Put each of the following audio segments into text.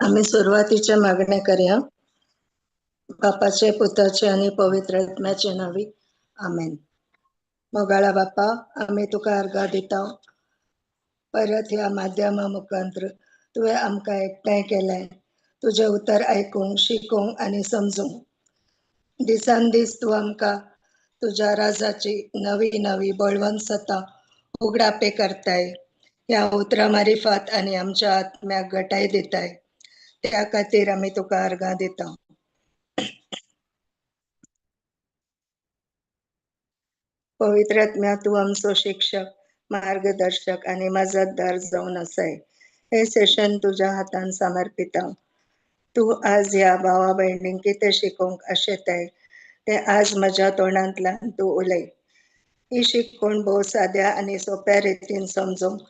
आम्ही सुरुवातीच्या मागण्या करूया. बापाचे, पुत्राचे आणि पवित्र आत्म्याचे नावी आमेन. मोगाळा बापा, आम्ही तुका अर्घा दिता. परत ह्या माध्यमा मुखांतर तुवें आमकां एकठांय केलाय. तुझे उतर ऐकूंक, शिकूंक आणि समजूंक दिसान दीस तू आमकां तुझ्या राजाची नवी नवी बळवंत सता उगडापे करताय. ह्या उतरा मारिफात आणि आमच्या आत्म्याक घटाय दिताय. त्या खातीर आम्ही तुका अर्घा दिता. पवित्र आत्म्या, तू आमचो शिक्षक, मार्गदर्शक आणि मदतगार जाऊन असाय. हे सेशन तुझ्या हातान समर्पिता. तू आज ह्या भावा बहिणींक कितें शिकोवंक आशेताय ते आज म्हज्या तोंडांतल्यान तू उलय. ही शिकवण भोव साद्या आणि सोप्या रितीन समजूंक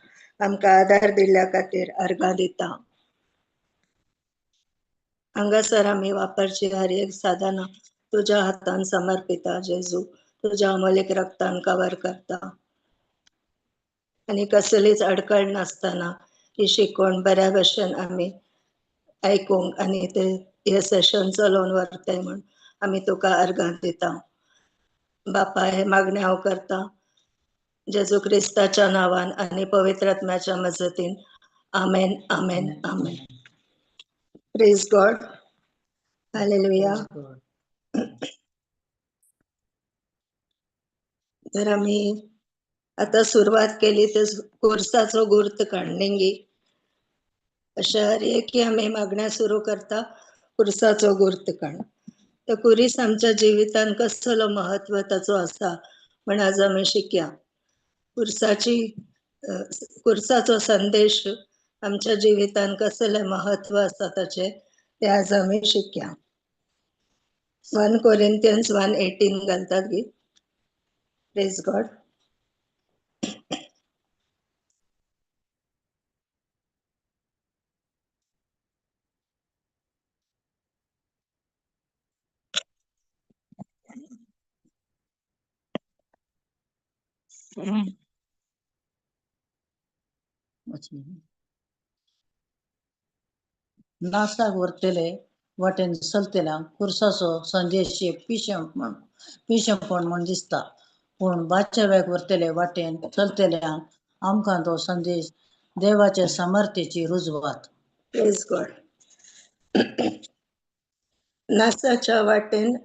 आमकां आदार दिल्ल्या खातीर अर्घा दिता. हांगासर आमी वापरची हर एक साधना तुझ्या हातान समर्पिता. जेजू, तुझ्या अमोलीक रक्तान कवर करता आणि कसलीच अडखळ नासतना ही शिकवण बऱ्या भशेन आमी ऐकूंक आणि ते हे सेशन चलोवन व्हरताय म्हण आमी तुका अर्घा दिता. बापा, हे मागणे हांव करता जेजू क्रिस्ताच्या नावान आणि पवित्र आत्म्याच्या मजतीन. Amen, amen, amen. Praise God. Hallelujah. तर आम्ही आता सुरुवात केली ते कोर्साचो गुर्त काढणेंगी. अशा हर एक आम्ही मागण्या सुरू करता कुर्साचो गुर्त काढ. तर कुरीस आमच्या जिवितान कसलो महत्व ताचो आसा म्हण आज आम्ही शिकया. कुर्साचो संदेश आमच्या जिवितान कसले महत्व आसा ताचे ते आज आम्ही शिकया. 1 Corinthians 1:18 घालतात गी. Praise God. नास्ताक व्हरतले वाटेन चलतल्या कुर्साचो संदेश पिशेपण म्हण दिसता. पूण बादच्या वेळाक व्हरतले वाटेन चलतल्यांक आमकां तो संदेश देवाचे सामर्थ्याची रुजवात. Praise God. नासाच्या वाटेन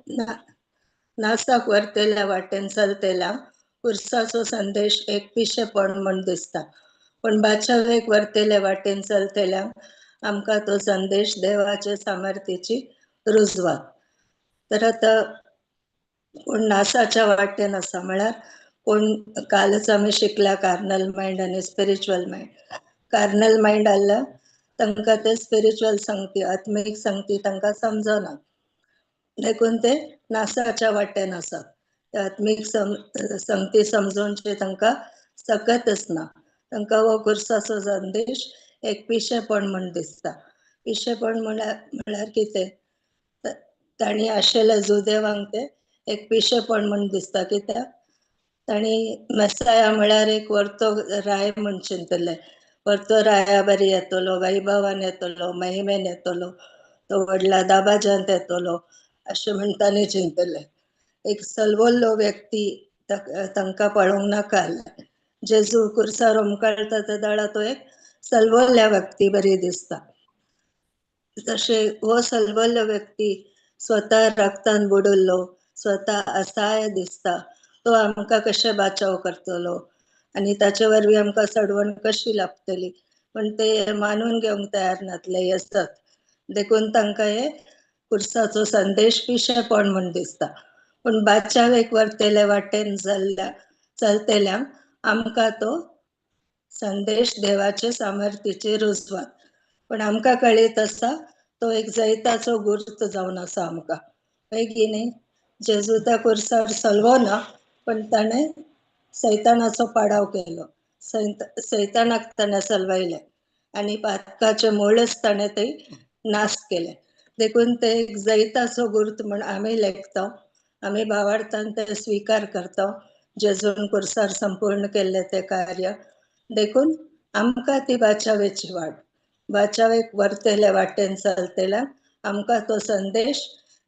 नासाक व्हरतल्या वाटेन चलतल्या कुर्साचो संदेश एक पिशेपण म्हण दिसता. पण बादच्या वेळाक व्हरतले वाटेन चलतल्यांक आमकां तो संदेश देवाचे सामर्थ्याची रुजवात. तर आता कोण नासाच्या वाटेन आसा म्हळ्यार कोण कालच आम्ही शिकल्या कार्नल माइंड आणि स्पिरिच्युअल माइंड. कार्नल माइंड आसला तांकां ते स्पिरिच्युअल संगती, आत्मीक संगती तांकां समजना. देखून ते नासाच्या वाटेन आसा. आत्मीक संगती समजोवचे तांकां सकतच ना. तांकां हो कुर्साचो संदेश एक पिशेपण म्हण दिसता. पिशेपण म्हळ्यार कितें? तांणी आशिल्ल्या जुदेवांक ते एक पिशेपण म्हण दिसता. कित्याक तांणी मेसाया म्हळ्यार एक वर्तो राय म्हण चिंतले. वर्तो राया बरी येतलो, वैभवान येतलो, महिमेन येतलो, तो व्हडल्या दाबाज्यांत येतलो अशें म्हण तांणी चिंतले. एक सलवल्लो व्यक्ती तांकां पळोवंक नाका. जेजू कुर्सार रोमकळटा त्या दाळा तो एक सलवल्ल्या व्यक्ती बरी दिसता. तशे हो सलवल्लो व्यक्ती स्वता रक्तान बुडल्लो, स्वता असहाय दिसता. तो आमकां कशे बचाव करतलो आणि ताचे वरवीं आमकां सडवण कशी लाभतली पण ते मानून घेवंक तयार नासले हे सत. देखून तांकां हे कुर्साचो संदेश पिशेपण म्हण दिसता. पण बादच्या वेळाक व्हरतले वाटेन चलतल्यांक आमकां तो संदेश देवाचे सामर्थ्याची रुजवात. पण आमकां कळीत आसा तो एक जैताचो गुर्त जावन आसा आमकां, पळय की न्ही. जेजू त्या कुर्सार चलवो ना, पण ताणें सैतानाचो पाडाव केलो. सैतानाक ताणें चलवयलें आनी पातकाचे मोळच ताणें थंय नाश केले. देखून ते एक जैताचो गुर्त म्हण आमी लेखता, आमी भावार्थान ते स्वीकार करता. जेजून कुर्सार संपूर्ण केले ते कार्य. देखून आमकां ती बाचावेची वाट, बाचावेक व्हरतले वाटेन चलतल्या आमकां तो संदेश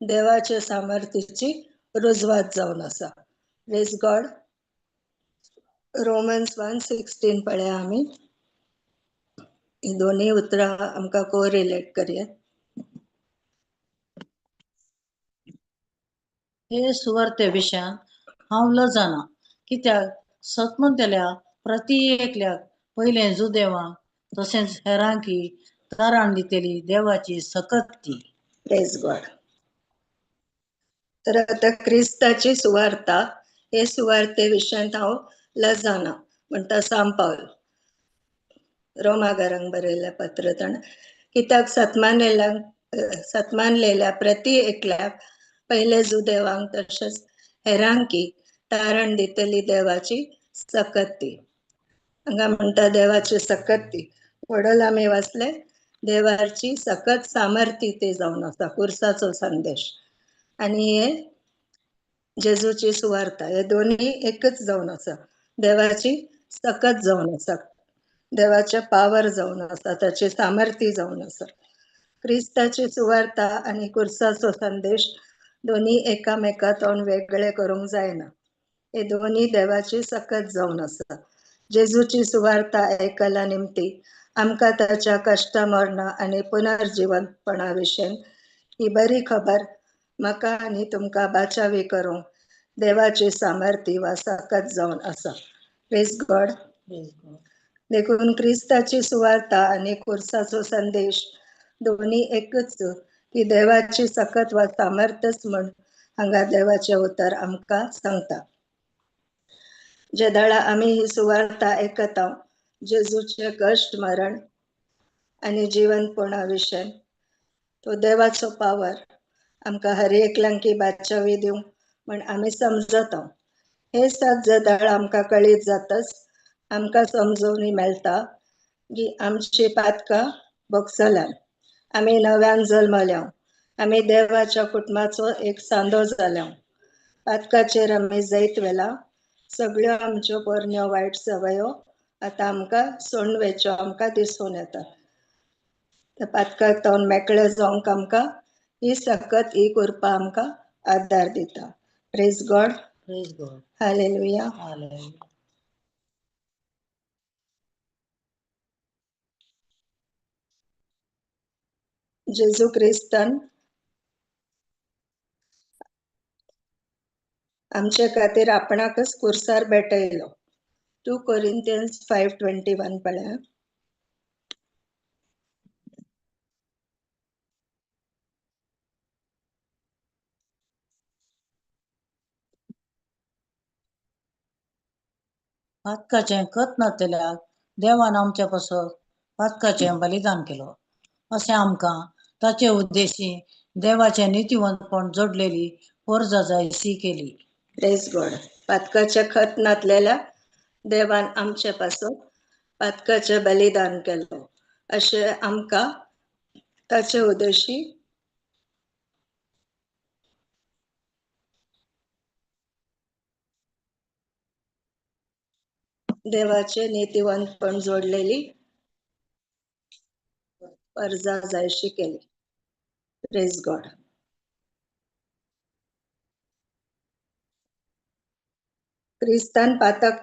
देवाचे सामर्थ्याची रुजवात जावन आसा. Praise God. रोमन्स 1:16 पळया आमी. ही दोन्ही उतरां आमकां कोरिलेट करया. हे सुवार्ते विशयान हांव लजाना, कित्याक सतमंतल्या प्रति एकल्याक पयलें जुदेवांक तशेंच हेरांकी तारण दितेली देवाची सकत ती. Praise God. तर आता क्रिस्ताची सुवार्ता हे सुवार्ते विशयान हांव लजाना म्हणटा सांत पावल रोमाकारांक बरयल्लें पत्र ताणें, कित्याक सतमानलेल्या प्रति एकल्याक पयले जुदेवांक तशेंच हेरांकी तारण दितली देवाची सकत ती. हांगा म्हणटा देवाची सकत ती. वडोल आमी वाचले, देवाची सकत सामर्थ्य ती जावन आसा, कुर्साचो संदेश. आनी हे जेजूची सुवार्ता, हे दोन्ही एकच जावन आसा. देवाची सकत जावन आसा, देवाचे पावर जावन आसा, ताचे सामर्थ्य जावन आसा. क्रिस्ताची सुवार्ता आनी कुर्साचो संदेश दोन्ही एकामेकांतून वेगळे करूंक जायना. हे दोन्ही देवाची सकत जावन आसा. जेजूची सुवार्ता आयकला निमती आमकां ताच्या कश्ट मरणा आनी पुनर्जीवनपणा विशयी ही बरी खबर म्हाका आनी तुमकां बाचावी करूंक देवाची सामर्थ्य वा सकत जावन आसा. Praise God. देखून क्रिस्ताची सुवार्ता आनी कुर्साचो संदेश दोन्ही एकच ती देवाची सकत वा सामर्थ्यच म्हण हांगा देवाचे उतर आमकां सांगता. जे दाळा आमी ही सुवार्ता आयकता, जेजूचे कश्ट मरण आनी जीवनपणा विशयी तो देवाचो पावर आमकां हर एकल्यांकी बाचावी दिवंक म्हण आमी समजता. हे जे दाळ आमकां कळीत जाताच आमकां समजोवनी मेळटा की आमची पातकां भोगसल्यान आमी नव्यान जल्मल्या, आमी देवाच्या कुटुंबाचो एक सांदो जाल्या. पातकाचेर आमी जैत वेला, सगळ्यो आमच्यो पोरण्यो वायट सवयो आतां आमकां सोडवेच्यो आमकां दिसून येता. पातकांतून मेकळे जावंक आमकां ही सकत ही कृपा आमकां आदार दिता. Praise God. Praise God. Hallelujah. Hallelujah. जेजू क्रिस्तान आमचे खातीर आपणाकच कुर्सार भेटयलो. 2 कोरिंथियन्स 5:21 पळया. पातकाचें खत नातेल्याक देवान आमचे पासत पातकाचें बलिदान केलो. अशें आमकां ताचे उद्देशी देवाचें नितीवंतपण जोडलेली वर्जा जायसी केली. Praise God. पातकाचे खत नातलेल्या देवान आमचे पासून पातकाचे बलिदान केलो. अशें आमकां ताचे उद्देशी देवाचे नितीवंतपण जोडलेली वर्जा जायशी केली. Praise God. क्रिस्तान पातक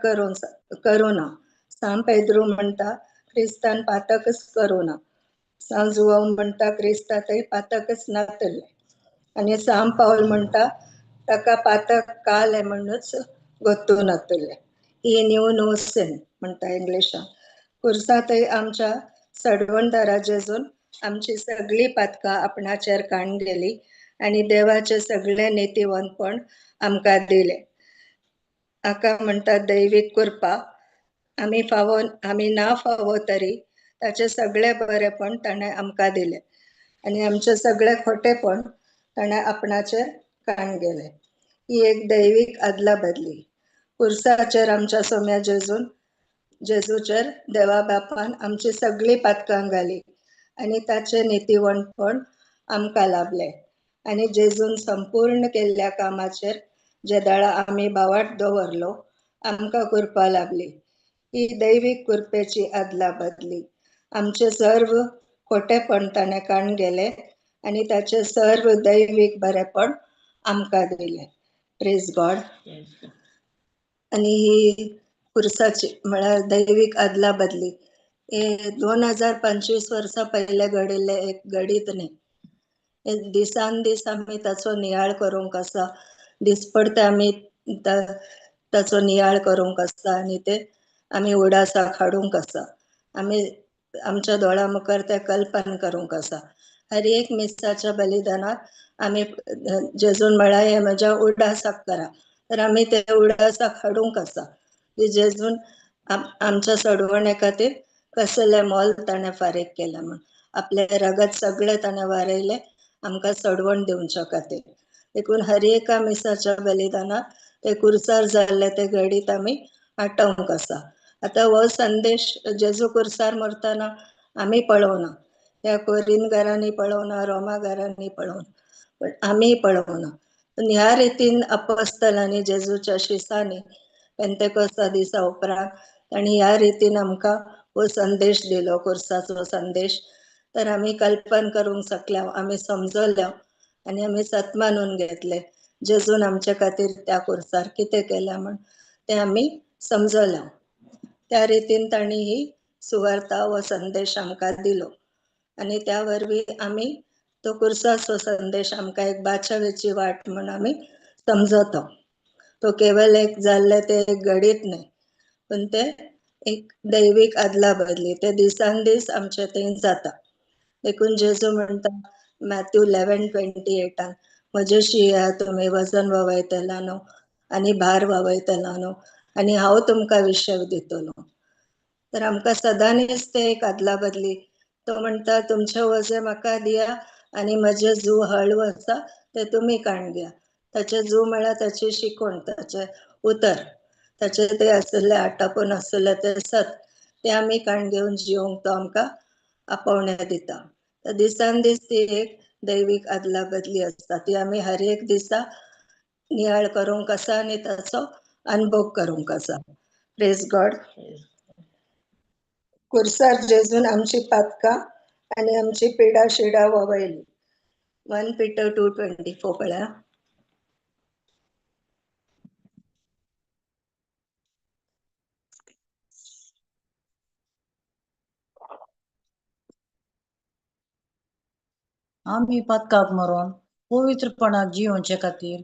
करूना. सांत पेद्रू म्हणटा क्रिस्तान पातकच करूना. सांत जुवांव म्हणटा क्रिस्तांतय पातकच नातले. आनी सांत पावल म्हणटा ताका पातक काल म्हणूच गोतू नातले. ही न्यू नो सिन म्हणटा इंग्लिशान. कुर्सांतय आमच्या सडवणदारा जेजून आमची सगळी पातकां आपणाचेर काडून गेली आनी देवाचे सगळे नितीवंतपण आमकां दिले. हाका म्हणटा दैवीक कृपा. आमी ना फावो तरी ताचे सगळे बरेपण ताणें आमकां दिले आनी आमचे सगळे खोटेपण ताणें आपणाचेर काण गेले. ही एक दैवीक आदला बदली. खुर्साचेर आमच्या सोम्या जेजूचेर देवा बापान आमची सगळी पातकां घाली आनी ताचे नितीवंतपण आमकां लाभले आनी जेजून संपूर्ण केल्ल्या कामाचेर जे दाळा आमी बावाट दवरलो आमकां करपा लागली. ही दैवीक कृपेची आदला बदली. आमचे सर्व खोटेपण ताणें काण गेले आनी ताचे सर्व दैवीक बरेपण आमकां दिले. Praise God. आनी ही खुर्साची म्हळ्यार दैवीक आदला बदली हे 2025 वर्सा पयले घडिल्ले एक गडीत न्ही. दिसान दीस आमी ताचो नियाळ करूंक आसा. दिसपडते आमी ताचो नियाळ करूंक आसा आनी ते आमी उडासाक हाडूंक आसा. आमी आमच्या दोळा मुखार ते कल्पन करूंक आसा. हर एक मिसाच्या बलिदानात आमी जेजून म्हळ्यार हे म्हज्या उडासाक करा, तर आमी ते उडासाक हाडूंक आसा. जेजून आमच्या सोडवणे खातीर कसले मोल ताणें फारीक केलें म्हण. आपले रगत सगळे ताणें वारयले आमकां सोडवण दिवच्या खातीर. देखून हर एका मिसाच्या बलिदानात ते कुर्सार जाल्ले ते घडीत आमी आठवंक आसा. आतां हो संदेश जेजू कुर्सार मरतना आमी पळोवना, ह्या कोरिंदकारांनी पळोवना, रोमाकारांनी पळोवना, पण आमी पळोवना. पण ह्या रितीन अपोस्तलांनी जेजूच्या शिसांनी पेंतेकोस्ता दिसा उपरांत आनी ह्या रितीन आमकां हो संदेश दिलो, कुर्साचो संदेश. तर आमी कल्पन करूंक शकल्या, आमी समजल्या आनी आमी सत मानून घेतले जेजून आमच्या खातीर त्या कुर्सार कितें केलें म्हण ते आमी समजल्या. त्या रितीन तांणी ही सुवार्ता हो संदेश आमकां दिलो आनी त्या वरवीं आमी तो कुर्साचो संदेश आमकां एक बाचावेची वाट म्हण आमी समजता. तो केवळ एक जाल्ले ते एक घडीत न्ही, पण ते एक दैवीक आदला बदली. ते दिसान दीस आमचे थंय जाता. देखून जेजू म्हणटा मॅथ्यू 11:28 म्हजेशी येया तुमी वजन वगयतल्यानो आनी भार वगयतल्यानो आनी हांव तुमकां विश्रांत दितलो. तर आमकां सदांच ते एक आदला बदली. तो म्हणटा तुमचे वजे म्हाका दिया आनी म्हजे जू हळू आसा ते तुमी काण घेया. ताचे जू म्हळ्यार ताची शिकवण, ताचे उतर, ताचे ते आसले आटापून आसले ते सत, ते आमी काण घेवन जिवंक तो आमकां आपोवणे दिता. तर दिसान दीस ती एक दैवीक आदला बदली आसता. ती आमी हर एक दिसा नियाळ करूंक आसा आनी ताचो अनुभव करूंक आसा. Praise God. कुर्सार जेजून आमची पातकां आनी आमची पिडा शिडा वगयली. 1 Peter 2:24 पळया. आमी पातकाक मरोन पवित्रपणाक जिवोवचे खातीर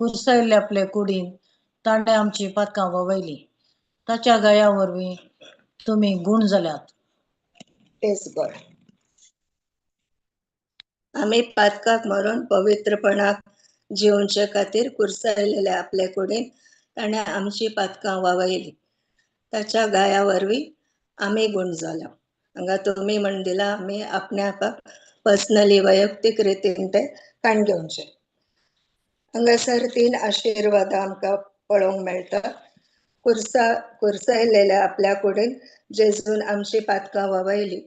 कुर्सायल्ले आपले कुडीन ताणें आमची पातकां वगयली. ताच्या गया वरवीं तुमी गुण जाल्यात. Praise God. आमी पातकाक मरोन पवित्रपणाक जिवोवचे खातीर कुर्सायलेले आपले कुडीन ताणें आमची पातकां वगयली. ताच्या गाया वरवीं आमी गुण जाल्या. हांगा तुमी म्हण दिला आमी आपणाक पर्सनली वैयक्तीक रितीन ते काण घेवचे. हांगासर 3 आशिर्वाद आमकां पळोवंक मेळटा. कुर्सायलेल्या आपल्या कुडीन जेजून आमची पातकां वगयली.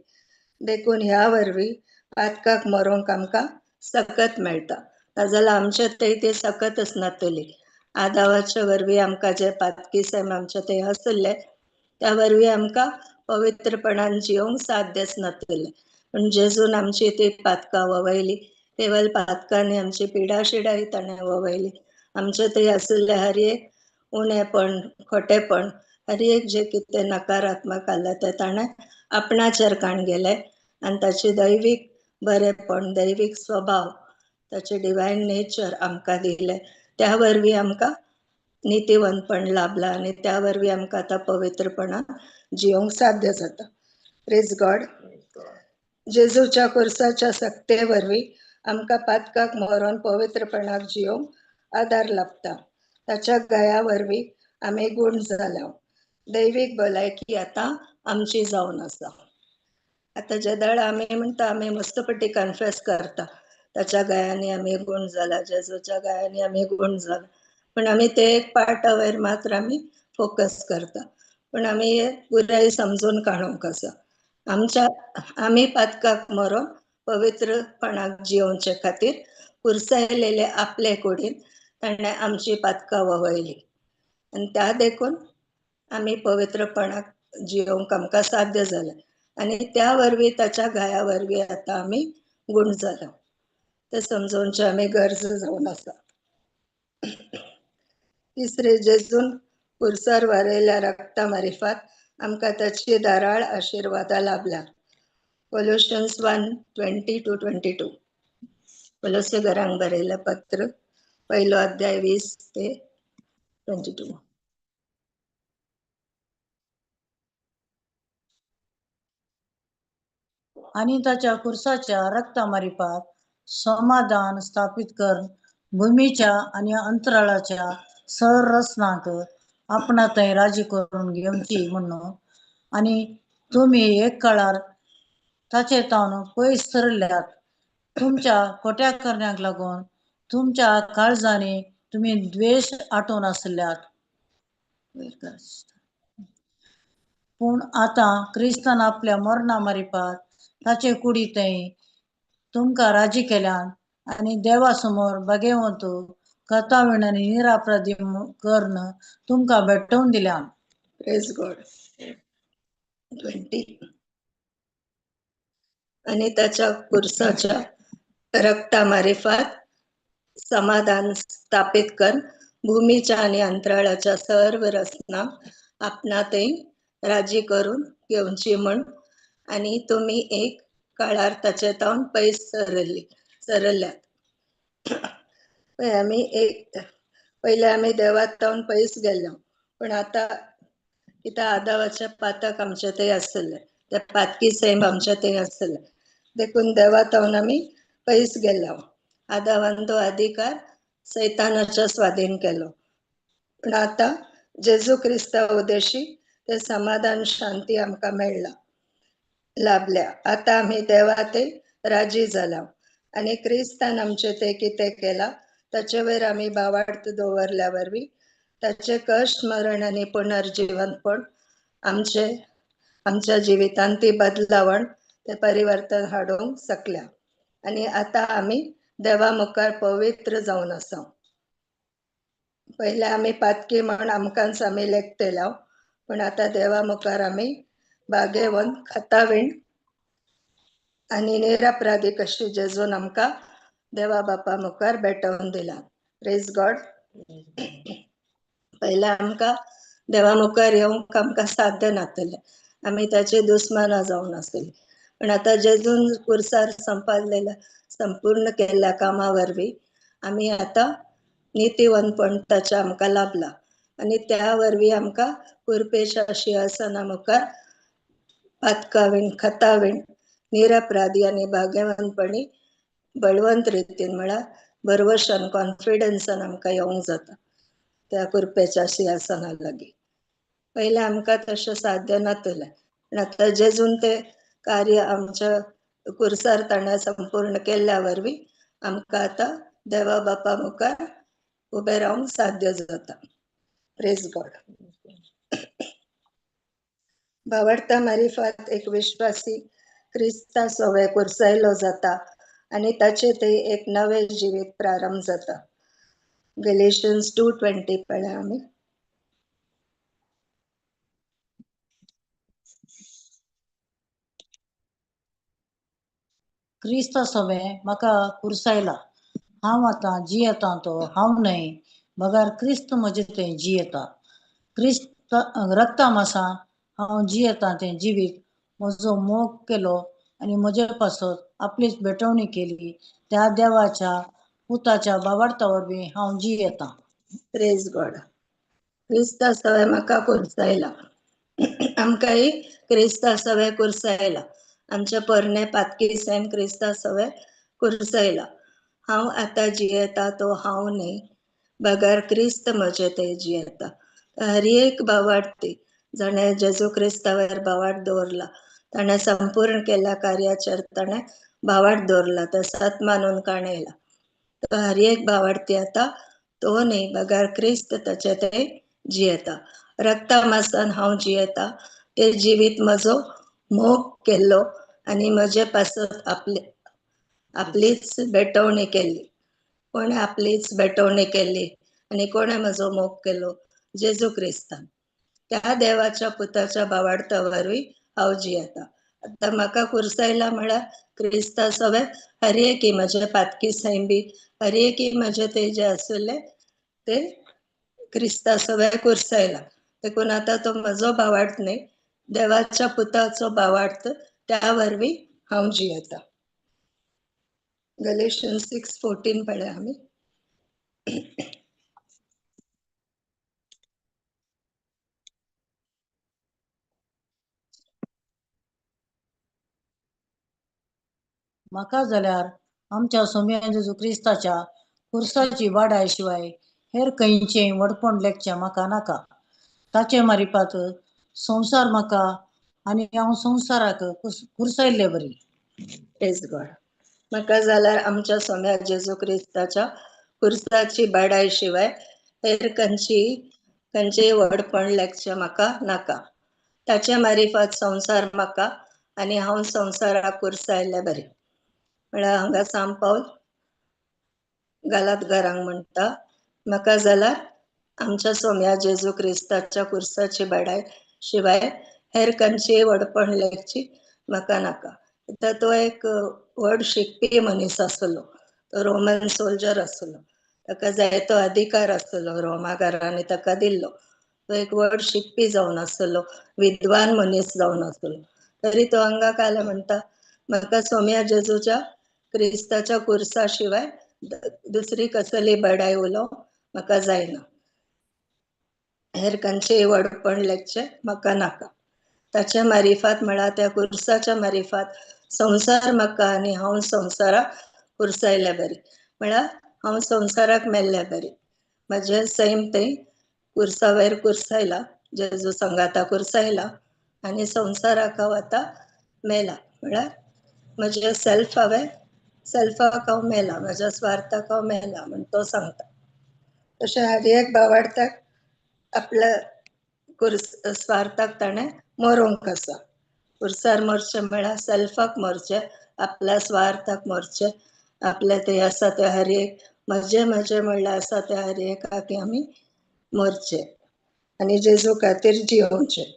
देखून ह्या वरवीं पातकाक मरोंक आमकां सकत मेळटा. नाजाल्यार आमचे थंय ती सकतच नासतली. आदावाच्या वरवीं आमकां जे पातकी सैम आमचे थंय आसले त्या वरवीं आमकां पवित्रपणान जिवंक साध्यच नासतलें. पण जेजून आमची ती पातकां वगयली. केवळ पातकांनी आमची पिडा शिडाय ताणें वगयली. आमचे थंय आसले हर एक उणेपण, खोटेपण, हर एक जे कितें नकारात्मक आसलें ते ताणें आपणाचेर काण गेले आनी ताची दैवीक बरेपण, दैवीक स्वभाव, ताचे डिवायन नेचर आमकां दिले. त्या वरवीं आमकां नितीवंतपण लाभला आनी त्या वरवीं आमकां आतां पवित्रपणान जिवंक साध्य जाता. Praise God. जेजूच्या कुर्साच्या सक्ते वरवीं आमकां पातकाक मरोन पवित्रपणाक जिवंक आदार लाभता. ताच्या गया वरवीं आमी गुण जाल्या. दैवीक भलायकी आतां आमची जावन आसा. आता जेदळ आम्ही म्हणता आम्ही मस्तपटी कन्फेस करता त्याच्या गायांनी आम्ही गुण जाला, जेजूच्या गायांनी आम्ही गुण जाला, पण आम्ही ते एक पार्टावर मात्र आम्ही फोकस करता, पण आम्ही हे पुराय समजून काढूंक कसं आम्ही पातकाक मरून पवित्रपणाक जिवचे खातीर उरसायलेले आपले कुडीन ताणे आमची पातकां वहयली आणि त्या देखून आम्ही पवित्रपणाक जिवंक आमकां साध्य जालें आणि त्या वरवीं त्याच्या गाया वरवीं आता आम्ही गुण जाला ते समजूनचे आम्ही गरज जावन आसा. तिसरे जेजून उर्सार वारयल्या रक्ता मारिफात आमकां त्याची दाराळ आशीर्वादा लाभल्या. कोलोशियन्स 1:20-22 कोलोसे घरांक बरयलें पत्र 1 अध्याय 20 ते 22. आणि त्याच्या कुर्साच्या रक्तामारिफात समाधान स्थापित कर भूमीच्या आणि अंतराळाच्या संरचनाक आपणात राजी करून घेवची म्हणून आणि तुम्ही एक काळार ताचे तावन पयस सरल्यात तुमच्या खोट्या करण्याक लागून तुमच्या काळजांनी तुम्ही द्वेष आटोवन आसल्यात. पूण आता क्रिस्तान आपल्या मरणा मारिफात ताचे कुडी थंय तुमकां राजी केल्यान आणि देवा समोर भाग्यवंत कथावीण आणि निरापराधी कर्ण तुमकां भेटवून दिल्यान. Praise God. 20 आणि त्याच्या कुर्साच्या रक्ता मारिफात समाधान स्थापित कर भूमीच्या आणि अंतराळाच्या सर्व रचना आपणातही राजी करून घेवची म्हण आणि तुम्ही एक काळार ताचे तावन पयस सरल्यात. पहिले आम्ही देवात तावन पयस गेल्लो, पण आता कित्याक आदावाचे पातक आमचे थंय आसले, ते पातकी सैम आमचे थंय आसले देखून देवा तावन आम्ही पयस गेल्लो. आदावान तो अधिकार सैतानाच्या स्वाधीन केलो, पण आता जेजू क्रिस्ता उदेशी ते समाधान शांती आमकां मेळ्ळा लाभल्या. आता आम्ही देवा ते राजी जाला आणि क्रिस्तान आमचे ते कितें केला ताचे वयर आम्ही बावार्थ दवरल्या वरवीं ताचे कश्ट मरण आणि पुनर्जीवनपण आमच्या जिवितांत ती बदलावण ते परिवर्तन हाडूंक शकल्या आणि आता आम्ही देवा मुखार पवित्र जावन आसा. पहिले आम्ही पातकी म्हण आमकांच आम्ही लेखतेलो, पण आता देवा मुखार आम्ही भाग्यवन खतावीण आणि निरपराधी कशी जेजून आमकां देवा बापा मुखार भेटवून दिला. Praise God. पहिले आमकां देवा मुखार येवंक आमकां साध्य नासलें, आम्ही त्याचे दुस्माना जावन आसली, पण आता जेजून कुर्सार संपूर्ण केल्ल्या कामा वरवीं आम्ही आता नीतिवंतपण ताचे आमकां लाभला आणि त्या वरवीं आमकां कुरपेच्या सिंहासना मुखार पातकावीण खतावीण निरपराधी आणि भाग्यवानपणी बळवंत रितीन म्हळ्यार भरवशान कॉन्फिडन्सान आमकां येवंक जाता त्या कुरपेच्या सिंहासना लागीं. पहिले आमकां तशें साध्य नासलें, पण आता जेजून ते कार्य आमच्या कुर्सार ताणें संपूर्ण केल्ल्या वरवीं आमकां आता देवा बापा मुखार उबें रावंक साध्य जाता. Praise God. भावार्था मारिफात एक विश्वासी क्रिस्ता सोवे कुर्सायलो जाता आणि ताचे थंय एक नवे जिवीत प्रारंभ जाता. गॅलेशियन्स 2:20 पळय आम्ही. क्रिस्त सोबे म्हाका कुर्सायला, हांव आतां जियेता तो हांव न्हय, बगार क्रिस्त म्हजे थंय जियेता. क्रिस्त रक्ता मासा हांव जियेता तें जिवीत म्हजो मोग केलो आणि म्हजे पासत आपलीच भेटवणी केली त्या देवाच्या पुताच्या भावार्था वरवीं हांव जियेता. Praise God. क्रिस्ता सवे म्हाका कुर्सायला, आमकांय क्रिस्ता सवे कुर्सायला, आमचे पोरणे पातकी सैम क्रिस्ता सवे कुर्सायला. हांव आतां जियेता तो हांव न्हय, बगार क्रिस्त म्हजे थंय जियेता. हर एक भावार्थी जाणें जेजू क्रिस्ता वयर भावार्थ दवरला ताणे संपूर्ण केल्या कार्याचेर ताणे भावार्थ दवरला तो सत मानून काणयला. तो हर एक भावार्थी आता तो न्ही बगार क्रिस्त ताचे ते जियेता. रक्ता मासान हांव जियेता ते जिवीत म्हजो मोग केल्लो आनी म्हजे पासत आपलीच भेटवणी केली. कोणे आपलीच भेटवणी केली आनी कोणे म्हजो मोग केलो? जेजू क्रिस्तान. त्या देवाच्या पुताच्या भावार्था वरवीं हांव जियेता. आता म्हाका कुर्सायला म्हळ्यार क्रिस्ता सवे हर एक म्हजे पातकी सैंबी हर एक म्हजे ते जे आसले ते क्रिस्ता सवे कुर्सायला. देखून आता तो म्हजो भावार्थ न्ही, देवाच्या पुताचो भावार्थ त्या वरवीं हांव जियेता. गलेशियन्स 6:14 पळय आमी. म्हाका जाल्यार आमच्या सोम्या जेजू क्रिस्ताच्या कुर्साची वाडाय शिवाय हेर खंयचें वडपण लेखचें म्हाका नाका. ताचे मारिफात संवसार म्हाका आनी हांव संवसाराक कुर्सायल्ले बरी. Praise God. म्हाका जाल्यार आमच्या सोम्या जेजू क्रिस्ताच्या कुर्साची बाडाय शिवाय हेर खंयचेय व्हडपण लेखचें म्हाका नाका. ताचे मारिफात संवसार म्हाका आनी हांव संवसाराक कुर्सायल्ले बरी. म्हळ्यार हांगा सांत पावल गालातकारांक म्हणटा, म्हाका जाल्यार आमच्या सोम्या जेजू क्रिस्ताच्या कुर्साची बाडाय शिवाय हेर खंयचेय व्हडपण लेखची म्हाका नाका. तर तो एक व्हड शिकपी मनीस आसलो. तो रोमन सोल्जर आसलो. ताका जायतो अधिकार आसलो रोमाकारांनी ताका दिल्लो. तो एक व्हड शिकपी जावन आसलो, विद्वान मनीस जावन आसलो. तरी तो हांगा काले म्हणटा, म्हाका सोम्या जेजूच्या क्रिस्ताच्या कुर्सा शिवाय दुसरी कसली बडाय उलोवंक म्हाका जायना. हेर खंयचेय व्हडपण लेखचें म्हाका नाका. ताच्या मारिफात म्हळ्यार त्या कुर्साच्या मारिफात संवसार म्हाका आनी हांव संवसाराक कुर्सायल्ले बरी. म्हळ्यार हांव संवसाराक मेल्ले बरी. म्हजें सैम थंय कुर्सा वयर कुर्सायला, जेजू संगाता कुर्सायला आनी संवसाराक हांव आतां मेला. म्हळ्यार म्हजे सेल्फाक हांव मेला, म्हज्या स्वार्थाक हांव मेला म्हूण तो सांगता. तशें हर एक भावार्थाक आपल्या स्वार्थाक ताणें मरोंक आसा. कुर्सार मरचें म्हळ्यार सेल्फाक मरचें, आपल्या स्वार्थाक मरचें, आपले ते आसा ते हर एक म्हजें म्हणल्यार आसा ते हर एकाक आमी मरचें आनी जेजू खातीर जियोवचें.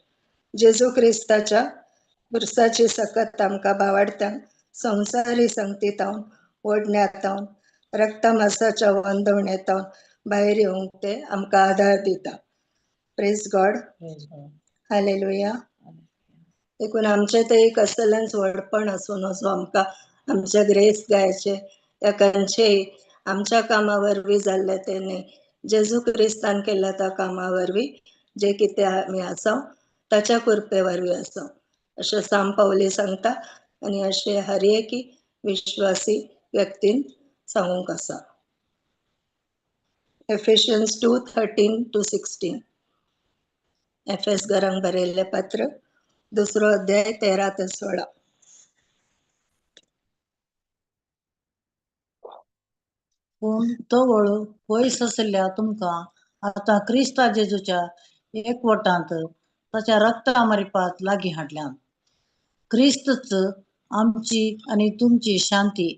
जेजू क्रिस्ताच्या कुर्साची सकत आमकां भावार्थ्यांक संवसारी संगतींतावन ओडण्यातावन रक्ता मांसाच्या वंदवणेतावन भायर येवंक ते आमकां आदार दिता. Praise God. हालेलुया. देखून आमचे ते कसलेंच व्हडपण आसूं नजो आमकां आमचे ग्रेस गायचे त्या खंयचेय आमच्या कामा वरवीं जाल्ले ते न्ही, जेजू क्रिस्तान केल्या त्या कामा वरवीं जे कितें आमी आसा ताच्या कृपे वरवीं आसा अशें सांत पावली सांगता. आनी अशें हर एक विश्वासी व्यक्तीन सांगूंक आसा. एफिशियन्स 2:13-16. एफेसकारांक बरयल्लें पत्र 2रो अध्याय 13-16. पूण तो वळू पयस आसल्या तुमकां आतां क्रिस्ता जेजूच्या एकवटांत ताच्या रक्ता मारिफात लागीं हाडल्यात. क्रिस्तच आमची आनी तुमची शांती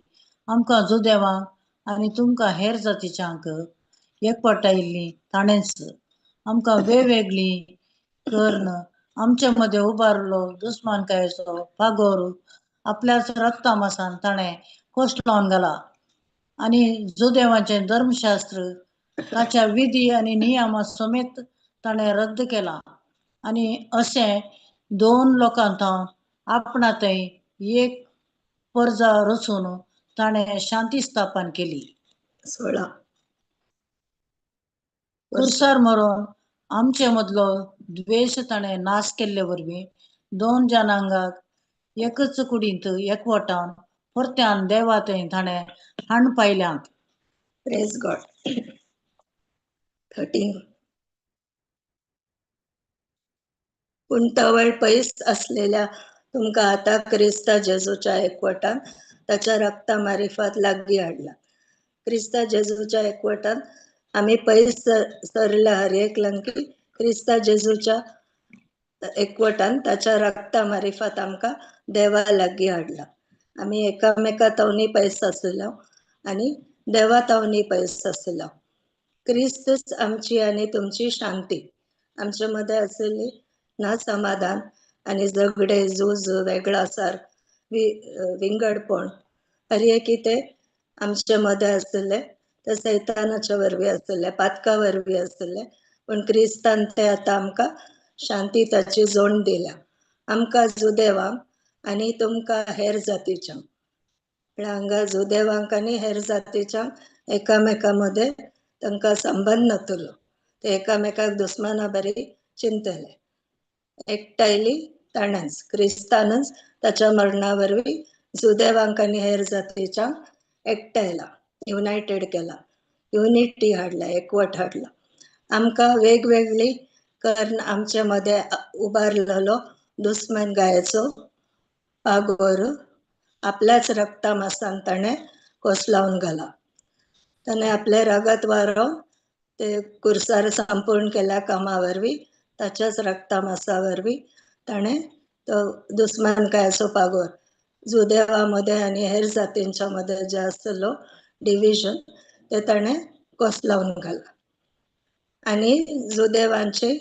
आमकां जुदेवांक आनी तुमकां हेर जातीच्यांक एकवटायिल्ली ताणेंच आमकां वेगवेगळी करून आमचे मदें उबारलो दुस्मानकायेचो पागोर आपल्याच रक्ता मासान ताणें कोसलावन घाला. आनी जुदेवाचें धर्मशास्त्र ताच्या विधी आनी नियमा समेत ताणें रद्द केला. आनी अशें 2 लोकांतावन आपणा थंय एक परजा रचून ताणें शांती स्थापन केली. 16. कुर्सार मरोन आमचे मदलो द्वेष ताणें नाश केल्ले वरवीं 2 जनांगाक एकच कुडींत एकवटावन परत्यान देवा थंय ताणें हाण पायल्यांत. Praise God. 13. पूण तवळ पयस असलेल्या तुमका आता क्रिस्ता जेजूच्या एकवटान त्याच्या रक्ता मारिफत लागी हाडला. क्रिस्ता जेजूच्या एकवटान आम्ही पयस सरला हर एक लंकी क्रिस्ता जेजूच्या एकवटान त्याच्या रक्ता मारिफत आमका देवा लागी हाडला. आम्ही एकामेका तवनी पयस आसलो आणि देवा तवनी पयस आसलो. क्रिस्तच आमची आणि तुमची शांती आमच्या मध्ये असलेली ना समाधान आणि झगडे झूज वेगळासार विंगडपण हर एक ते आमच्या मध्ये असले ते सैतानाच्या वरवी असले पातका वरवी असले पण क्रिस्तान ते आता आमका शांती त्याची जोड दिल्या आमका जुदेवांक आणि तुमका हेर जातीच्या हांगा जुदेवांक आणि हेर जातीच्या एकामेकामध्ये तांकां संबंध नसलो ते एकामेकाक दुस्माना बरी चिंतले एकटायली ताणच क्रिस्तानच त्याच्या मरणावरवी जुदेवांक आणि हेर जातीच्या एकटायला युनायटेड केला युनिटी हाडला एकवट हाडला आमका वेगवेगळी कारण आमच्या मध्ये उभारलेलो दुस्मन गायचो पागोर आपल्याच रक्ता मासान ताणे कोसलावून घाला ताणे आपले रगत वारो ते कुर्सार संपूर्ण केल्या कामावरवी त्याच्याच रक्ता मासावरवी ताणे तो दुस्मान गायचो पागोर जुदेवामध्ये आणि हेर जातींच्या मध्ये जे असलो डिव्हिजन ते ताणे कोसलावून घाला आणि जुदेवांचे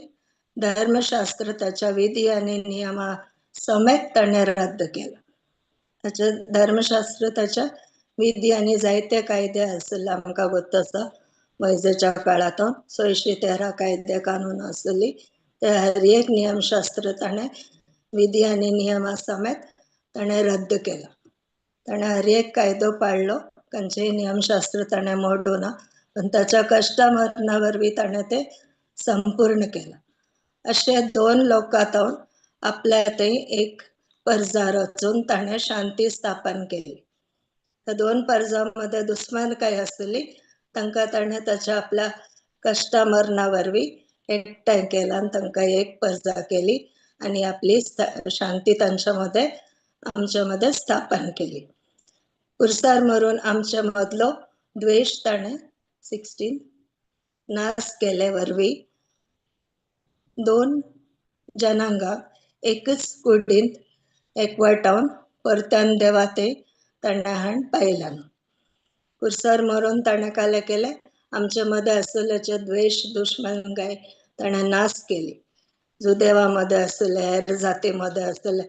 धर्मशास्त्र त्याच्या विधी आणि नियमा समेत ताणे रद्द केला त्याचे धर्मशास्त्र त्याच्या विधी आणि जायते कायदे असले आमका गोत आसा मोइसेच्या काळातून 613 कायदे कानून असली ते हर एक नियमशास्त्र ताणे विधी आणि नियमा समेत ताणे रद्द केला ताणे हर एक कायदो पाळलो खंयचेय नियमशास्त्र ताणे मोडू ना पण त्याच्या कष्टा मरणावरवी ताणे ते संपूर्ण केला असे दोन लोकांतून आपल्या थंय एक परजा रचून ताणे शांती स्थापन केली त्या दोन परजामध्ये दुस्मान काय असली तांकां ताणे त्याच्या आपल्या कष्टा मरणावरवी एकठांय केला आणि तांकां एक परजा केली आणि आपली शांती त्यांच्या मध्ये आमच्या मध्ये स्थापन केली कुर्सार मरून आमच्या मधलो द्वेष ताणे 16 नाश केले वरवी दोन जनांगा एकच कुडींत एकवटावन परत्यान देवा ते ताणे हाण पायलान कुर्सार मरून ताणे काले केले आमच्या मध्ये असलेले द्वेष दुश्मन गाय ताणे नाश केली जुदेवामध्ये असले हेर जातीमध्ये असले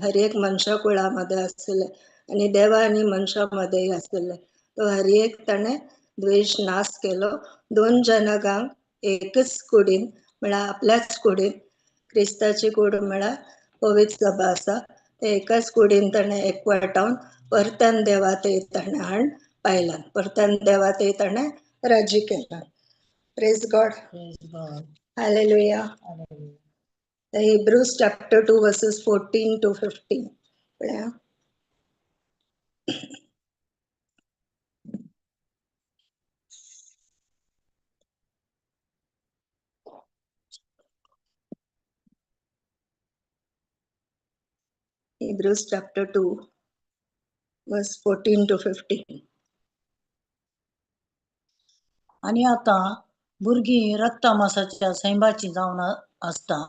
हर एक मनुष्य कुळामध्ये असले आणि देवा आणि मनशामध्ये असले तो हर एक ताणे द्वेष नाश केलो दोन जनांगांक एकच कुडीन म्हळ्यार आपल्याच कुडीन क्रिस्ताची कूड म्हळ्यार पवित्र सभा आसा ते एकाच कुडीन ताणे एकवटावन परत्यान देवा ते ताणे हाण पायलान परत्यान देवा ते ताणे राजी केला praise God hallelujah Hebrews chapter 2 verses 14 to 15 पळया Hebrews chapter 2 verse 14 to 15 आणि आता भुरगीं रक्ता मासाच्या सैमाची जावन आसता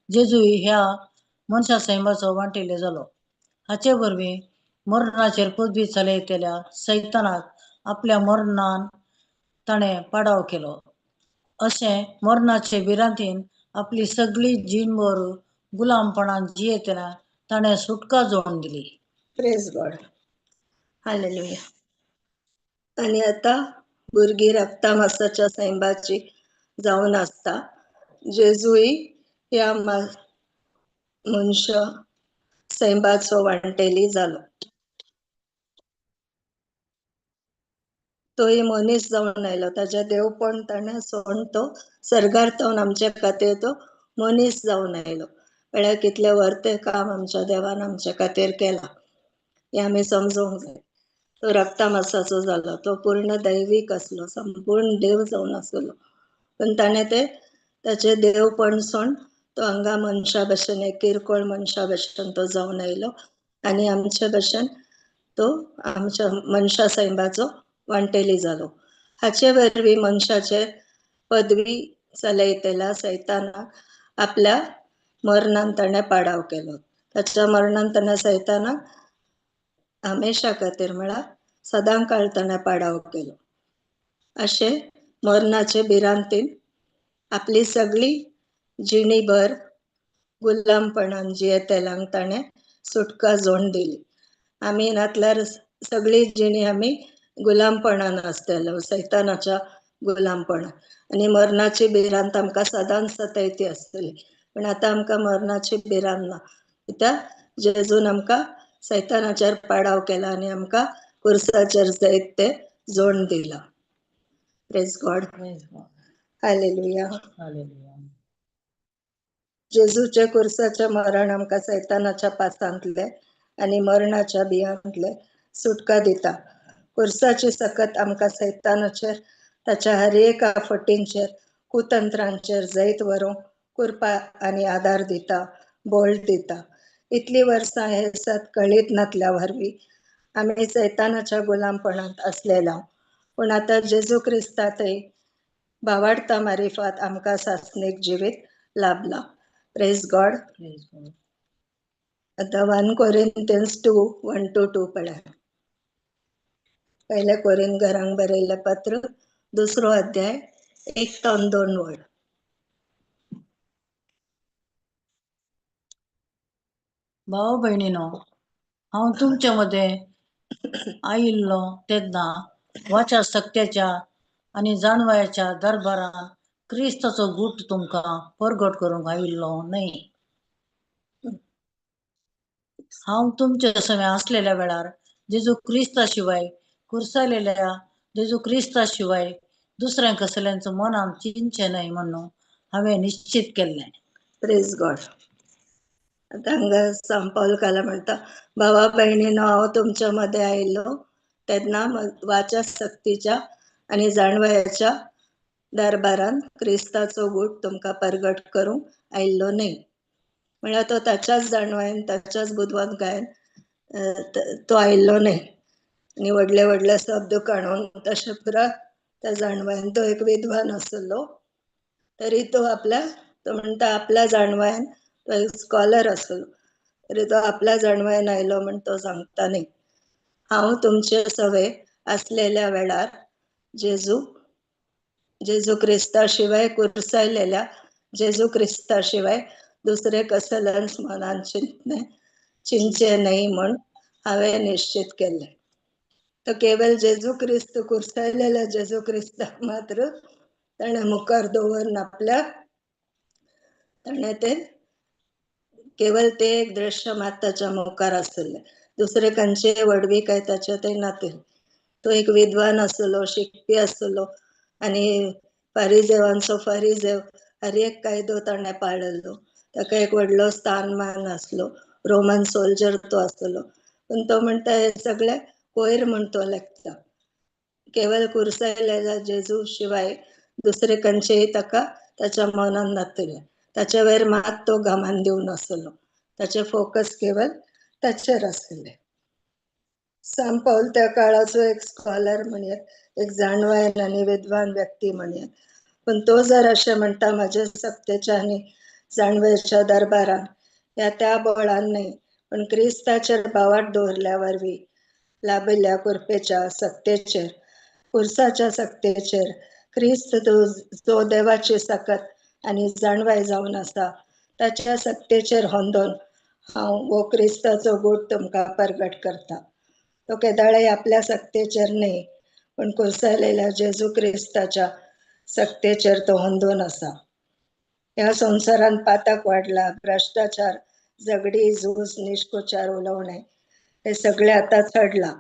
जेजूय ह्या मनशा सैमाचो वांटेले जालो हाचे वरवीं मरणाचेर पदवी चलयतल्या सैतानाक आपल्या मरणान ताणें पाडाव केलो अशें मरणाचे भिरांतीन आपली सगळी जीणभर गुलामपणान जियेतना ताणें सुटका जोडून दिली प्रेज गॉड हालेलुया आणि आता भुरगीं रक्ता मासाच्या सैमाची जावन आसता जेजूय ह्या मनशा सैमाचो वांटेली जालो तोय मनीस जावन आयलो ताच्या देवपण ताणें सोडून तो सर्गार जावन आमच्या खातीर तो मनीस जावन आयलो म्हळ्यार कितले वर्ते काम आमच्या देवान आमच्या खातीर केला हे आमी समजूंक जाय तो रक्ता मासाचो जालो तो पूर्ण दैवीक आसलो संपूर्ण देव जावन आसलो पण ताणें ते ताचे देवपण सोडून तो हांगा मनशा भशेन एक किरकोळ मनशा भशेन तो जावन आयलो आनी आमचे भशेन तो आमच्या मनशा साहेबाचो वांटेली जालो. हाचे वरवीं मनशाचे पदवी चलयतला सैतानाक आपल्या मरणान ताणें पाडाव केलो. त्याच्या मरणान ताणें सैतानाक हमेशा खातीर म्हळ्यार सदां काळ ताणें पाडाव केलो. अशे मरणाचे भिरांतीन आपली सगळी जिणीभर गुलामपणान जियेतेल्यांक ताणें सुटका जोड दिली. आमी नातल्यार सगळी जिणी आमी गुलामपणान आसतेलो, सैतानाच्या गुलामपणान, आनी मरणाची भिरांत आमकां सदांच सतयती आसतली. पण आतां आमकां मरणाची भिरांत ना, कित्याक जेजून आमकां सैतानाचेर पाडाव केला आनी आमकां कुर्साचेर जैत ते जोड दिला. Praise God. हालेलुया. जेजूचे कुर्साचे मरण आमकां सैतानाच्या पासांतले आनी मरणाच्या भियांतले सुटका दिता. कुर्साची सकत आमकां सैतानाचेर ताच्या हर एका फटींचेर कुतंत्रांचेर जैत व्हरूंक कृपा आनी आदार दिता, बोळ दिता. इतली वर्सां हे सत कळीत नासल्या वरवीं आमी सैतानाच्या गुलामपणांत आसलेला, पूण आतां जेजू क्रिस्तांतय भावार्था मारिफात आमकां सासणीक जिवीत लाभला. Praise God. आतां 1 कोरिंथियन्स 2:1-2 पळया. पहिले कोरिंथरांक बरयल्लें पत्र 2 अध्याय 1-2 वड. भाव भयणीनो, हांव तुमचे मध्ये आयिल्लो तेन्ना वाच्या सत्याच्या आनी जाणवायाच्या दरबारान क्रिस्ताचो गुट तुमकां परगट करूंक आयिल्लो न्हय. हांव तुमचे समें आसलेल्या वेळार जेजू क्रिस्ता शिवाय कुर्सायलेल्या जेजू क्रिस्ता शिवाय दुसऱ्या कसल्यांचो मनान चिंतचें न्हय म्हणून हांवें निश्चित केल्लें. Praise God. आतां हांगा सांत पौल काला म्हणटा, भावा भयणीनो, हांव तुमच्या मध्ये आयिल्लो तेन्ना वाच्या सक्तीच्या आनी जाणवायाच्या दरबारान क्रिस्ताचो गुट तुमकां परगट करूंक आयिल्लो न्हय. म्हळ्यार तो ताच्याच जाणवायेन ताच्याच बुदवंत तो आयिल्लो न्हय आनी व्हडले व्हडले शब्द काडून तशें पुरा त्या जाणवायेन तो एक विद्वान आसलो. तरी तो म्हणटा आपल्या जाणवायेन तो एक स्कॉलर आसलो, तरी तो आपल्या जाणवायेन आयलो म्हण तो सांगता न्हय. हांव तुमचे सवे आसलेल्या वेळार जेजू क्रिस्ता शिवाय कुर्सायलेल्या जेजू क्रिस्ता शिवाय दुसरे कसल्यांच मनान चिंतचे न्हय म्हण हांवें निश्चित केल्लें. तो केवळ जेजू क्रिस्त कुर्सायलेल्या जेजू क्रिस्ताक मात्र ताणें मुखार दवरून आपल्या ताणें ते केवळ ते एक दृश्य मात ताच्या मुखार आसलें, दुसरे खंयचे वडवी काय ताचे ते नाते. तो एक विद्वान आसलो, शिकपी आसलो आनी फारिजेवांचो फारिजेव हर एक कायदो ताणें पाळिल्लो. ताका एक व्हडलो स्थानमान आसलो, रोमन सोल्जर तो आसलो. पूण तो म्हणटा हे सगळे कोयर म्हण तो लेखता. केवळ कुर्सायलेल्या जेजू शिवाय दुसरे खंयचेय ताका ताच्या मनान नातले. ताचे वयर मात तो घमान दिवन आसलो. ताचे फोकस केवळ ताचेर आसले. सांत पौल त्या काळाचो एक स्कॉलर म्हणया, एक जाणवायन आनी विद्वान व्यक्ती म्हणया. पण तो जर अशें म्हणटा म्हाजे सत्तेच्या आनी जाणवेच्या दरबारान या त्या बळान न्हय, पण क्रिस्ताचेर भावार्थ दवरल्या वरवीं लाभिल्ल्या कृपेच्या सत्तेचेर, कुर्साच्या सत्तेचेर, क्रिस्त जो देवाची सकत आनी जाणवाय जावन आसा ताच्या सत्तेचेर होंदोन हांव हो क्रिस्ताचो गुट तुमकां परगट करता. तो केदाळय आपल्या सत्तेचेर न्हय, पण कुर्सायलेल्या जेजू क्रिस्ताच्या सत्तेचेर तो होंदोन आसा. ह्या संवसारान पातक वाडला, भ्रष्टाचार, झगडी, झूज, निश्कुचार, उलोवणे हे सगळे आतां चडला.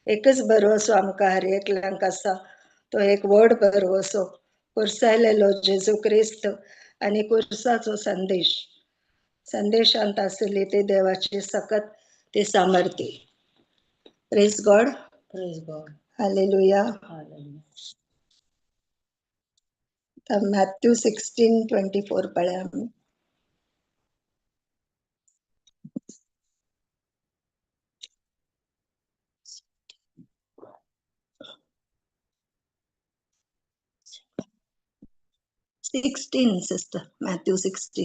एकच भरवसो आमकां हर एकल्यांक आसा, तो एक व्हड भरवसो कुर्सायलेलो जेजू क्रिस्त आनी कुर्साचो संदेशांत आसली ती देवाची सकत ती सामर्थी. Praise God. हालेलुया. मॅथ्यू 16:24 पळया आमी. 16 sister, Matthew 16.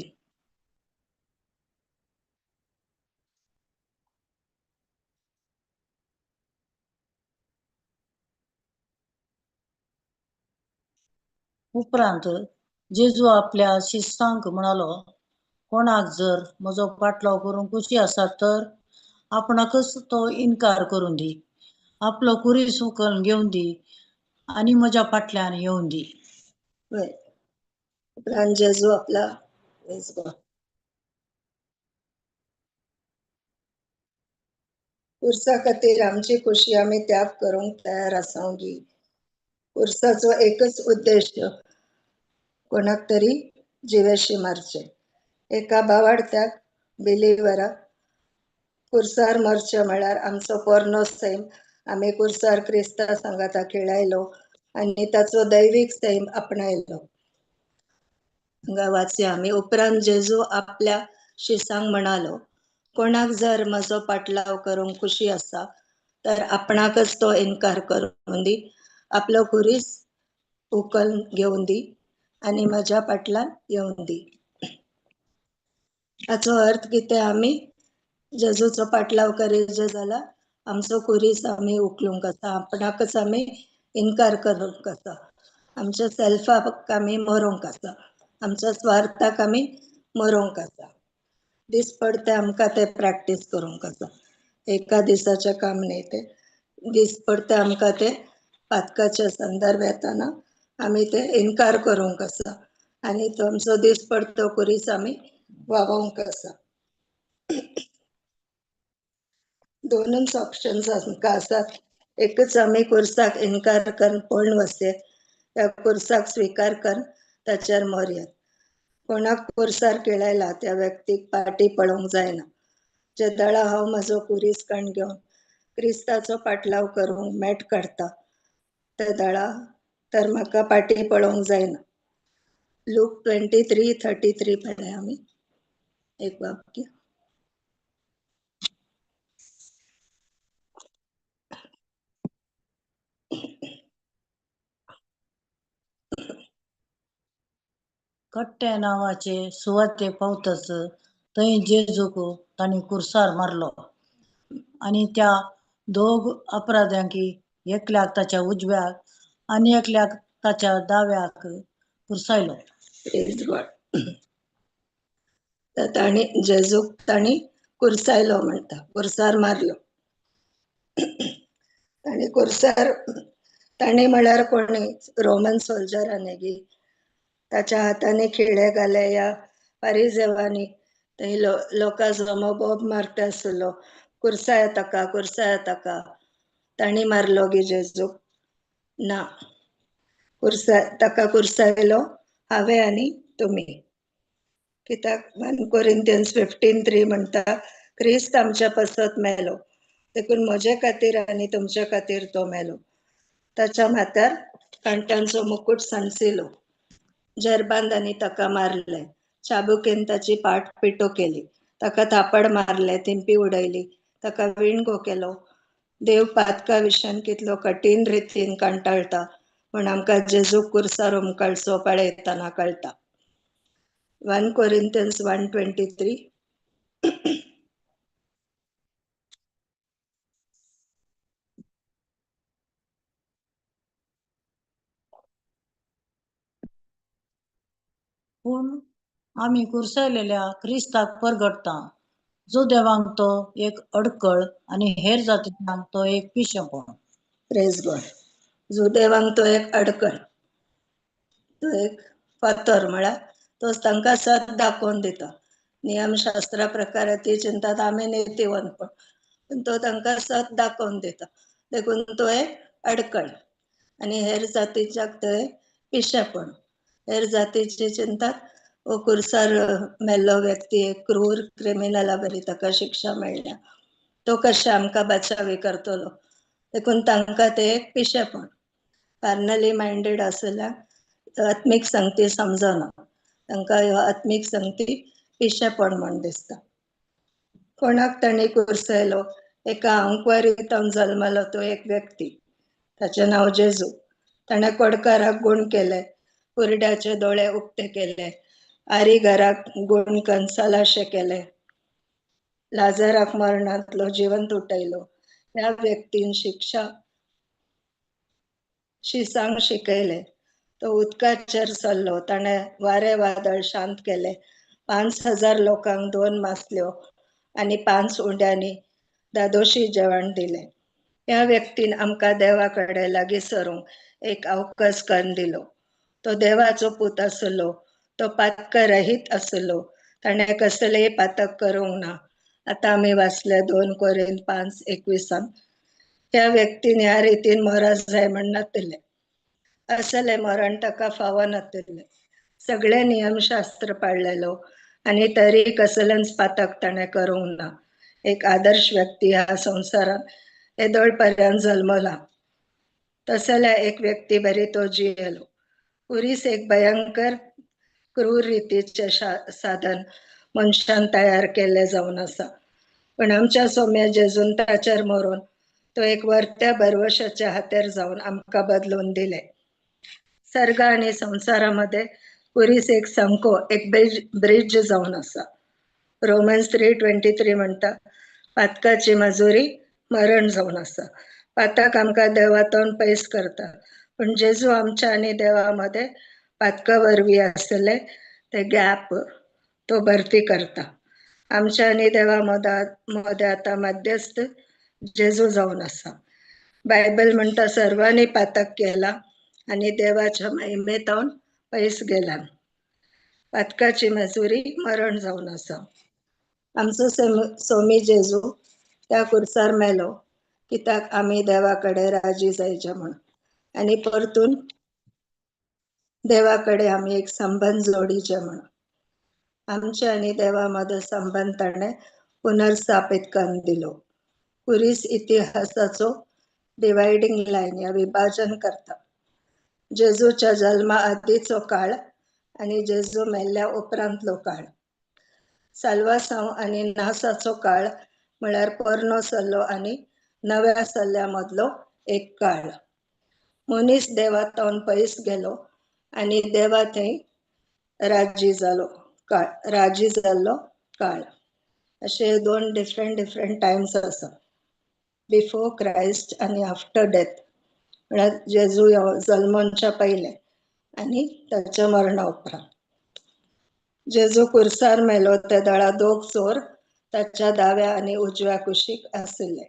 उपरांत जेजू आपल्या शिष्यांक म्हणालो, कोणाक जर म्हजो पाटलाव करूंक खुशी आसा तर आपणाकच तो इन्कार करून दी, आपलो कुरीस उखलून घेवन दी आणि म्हज्या फाटल्यान येवन दी. होय. उपरांत जेजू आपला praise God. उर्सा खातीर आमची खुशी आमी त्याग करूंक तयार आसां गी. उर्साचो एकच उद्देश कोणाक तरी जिवेशी मारचे. एका बावाडत्याक बिलिव्हराक कुर्सार मरचे म्हळ्यार आमचो पोरनो सैम आमी कुर्सार क्रिस्ता सांगाता खेळायलो आणि ताचो दैवीक सैम आपणायलो. हांगा वाचया आमी. उपरांत जेजू आपल्या शिसांक म्हणालो, कोणाक जर म्हजो पाटलाव करूंक खुशी आसा तर आपणाकच तो इन्कार करून दी, आपलो कुरीस उखलून घेवन दी आणि म्हज्या फाटल्यान येवन दी. हाचो अर्थ कितें? आमी जेजूचो पाटलाव करीत जाल्यार आमचो कुरीस आमी उखलूंक आसा, आपणाकच आमी इन्कार करूंक आसा, आमच्या सेल्फाक आमी मरोंक आसा, आमच्या स्वार्थाक आमी मरोंक आसा. दिसपडते आमकां ते प्रॅक्टीस करूंक आसा. एका दिसाचें काम न्ही तें. दिसपडते आमकां ते पातकाचे संदर्भ येताना आमी ते इन्कार करूंक आसा आणि तो आमचो दिसपडतो कुरीस आमी वावोवंक आसा. दोनच ऑप्शन्स आमकां आसात. एकच आमी कुर्साक इन्कार करून पळून वचचे, त्या कुर्साक स्वीकार करून ताचेर मोरया. कोणाक कुर्सार खेळायला त्या व्यक्तीक फाटी पळोवंक जायना. जे दळा हांव म्हजो कुरीस काण घेवन क्रिस्ताचो पाटलाव करूंक मेट काडटा ते दळा तर म्हाका फाटी पळोवंक जायना. लूक 23:33 पळय आमी एक वाक्य. कट्टे नावाचे सुवाते पावतच थंय जेजूक तांणी कुर्सार मारलो आणि त्या दोग अपराध्यांकी एकल्याक ताच्या उजव्याक आणि एकल्याक ताच्या दाव्याक कुर्सायलो. Praise God. तर ताणी जेजूक ताणी कुर्सायलो म्हणटा, कुर्सार मारलो. ताणी कुर्सार ताणी म्हळ्यार कोणी रोमन सोल्जरांनी गी ताच्या हातांनी खिळे घाले या फारिजेवांनी थंय लोकांचो मोबोब मारता आसलो, कुर्साय ताका, कुर्साय ताका. ताणी मारलो गी जेजूक? ना, ताका कुर्सायलो हांवें आनी तुमी. कित्याक 1 Corinthians 15:3 म्हणटा, क्रिस्त आमच्या पासत मेलो, देखून म्हजे खातीर आनी तुमचे खातीर तो मेलो. ताच्या माथ्यार कांट्यांचो मुकुट सांचिलो, जरबांदांनी ताका मारले, चाबुकेन ताची पाट पिटो केली, ताका थापड मारले, थिंपी उडयली, ताका विणगो केलो. देव पातका विशयान कितलो कठीण रितीन कांटाळटा म्हण आमकां जेजूक कुर्सार उमकळचो पळयतना कळटा. 1 Corinthians 1:23. पूण आमी कुर्सायलेल्या क्रिस्ताक परगटता, जो देवांक तो एक अडकळ आणि हेर जातींक तो एक पिशेपण. Praise God. जुदेवांक तो एक अडकळ, तो एक फातर, म्हळ्यार तो तांकां सत दाखोवन दिता. नियमशास्त्रा प्रकारे ती चिंतात आमी नितीवंतपण, पूण तो तांकां सत दाखोवन दिता, देखून तो एक अडकळ. आणि हेर जातीच्याक तो एक पिशेपण. हेर जातीची चिंतात ओ कुर्सार मेल्लो व्यक्ती एक क्रूर क्रिमिनला बरी ताका शिक्षा मेळ्ळ्या, तो कशें आमकां बचावी करतलो, देखून तांकां ते एक पिशेपण. कार्नली मायंडेड आसल्यार आत्मीक संगती समजना, तांकां ह्यो आत्मीक संगती पिशेपण म्हण दिसता. कोणाक ताणी कुर्सायलो? एका आंकवारीतावन जल्मलो तो एक व्यक्ती, ताचें नांव जेजू. ताणें कोडकाराक गूण केले, कुरड्याचे दोळे उक्ते केले, आरी घराक गुण कणसालाशे केले, लाजराक मरणातलो जिवंत उठयलो. ह्या व्यक्तीन शिसांक शिकयले. तो उदकाचेर चल्लो, ताणे वारे वादळ शांत केले, 5,000 लोकांक 2 मासल्यो आणि 5 उंड्यांनी दादोशी जेवण दिले. ह्या व्यक्तीन आमकां देवाकडे लागीं सरूंक एक अवकाश करून दिलो. तो देवाचो पूत आसलो, तो पातक रहीत आसलो, ताणे कसलेय पातक करूंक ना. आता आम्ही वाचले 2 कोरिंथ 5:21. ह्या व्यक्तीन ह्या रितीन मरस जाय म्हण नातिल्ले. असले मरण ताका फावो नातिल्ले. सगळे नियमशास्त्र पाळलेलो आणि तरी कसलेंच पातक ताणे करूंक ना. एक आदर्श व्यक्ती ह्या संवसारात येदोळपर्यंत जल्मला. तसल्या एक व्यक्ती बरी तो जियेलो. पुरीस एक भयंकर क्रूर रीतीचे साधन मनशान तयार केले जावन आसा. पण आमच्या सोम्या जेजून ताचेर मरून तो एक वर्त्या बरवशाच्या हातेर जावन आमकां बदलून दिले. सर्ग आणि संसारामध्ये पुरीस एक संको, एक ब्रिज जावन आसा. रोमन्स 3:23 म्हणता, पातकाची मजुरी मरण जावन आसा. पातक आमकां देवातून पयस करता, पण जेजू आमच्या आणि देवामध्ये पातका वरवीं आसले ते गॅप तो भरती करता. आमच्या आणि देवा मध्ये आता मध्यस्थ जेजू जावन आसा. बायबल म्हणता सर्वांनी पातक केला आणि देवाच्या महिमेतून पयस गेला. पातकाची मजुरी मरण जावन आसा. आमचो सोमी जेजू त्या कुर्सार मेलो कित्याक आम्ही देवाकडे राजी जायचे म्हण, आणि परतून देवाकडे आम्ही एक संबंध जोडीचे म्हण. आमच्या आणि देवामध्ये संबंध ताणे पुनर्स्थापित करून दिलो. पुरीस इतिहासाचो डिवायडिंग लाईन या विभाजन करता. जेजूच्या जन्मा आधीचो काळ आणि जेजू मेल्ल्या उपरांतलो काळ. साल्वासांव आणि नासाचो काळ म्हळ्यार पोरनो सल्लो आणि नव्या सल्ल्या मधलो एक काळ. मनीस देवातून पयस गेलो आणि देवा थंय राजी जाल्लो काळ. असे 2 डिफरंट टाइम्स आसा. बिफोर क्राइस्ट आणि आफ्टर डेथ, म्हळ्यार जेजू जल्मोनच्या पयले आणि ताच्या मरणा उपरांत. जेजू कुर्सार मेलो ते दळा 2 चोर ताच्या दाव्या आणि उजव्या कुशीक आशिल्ले.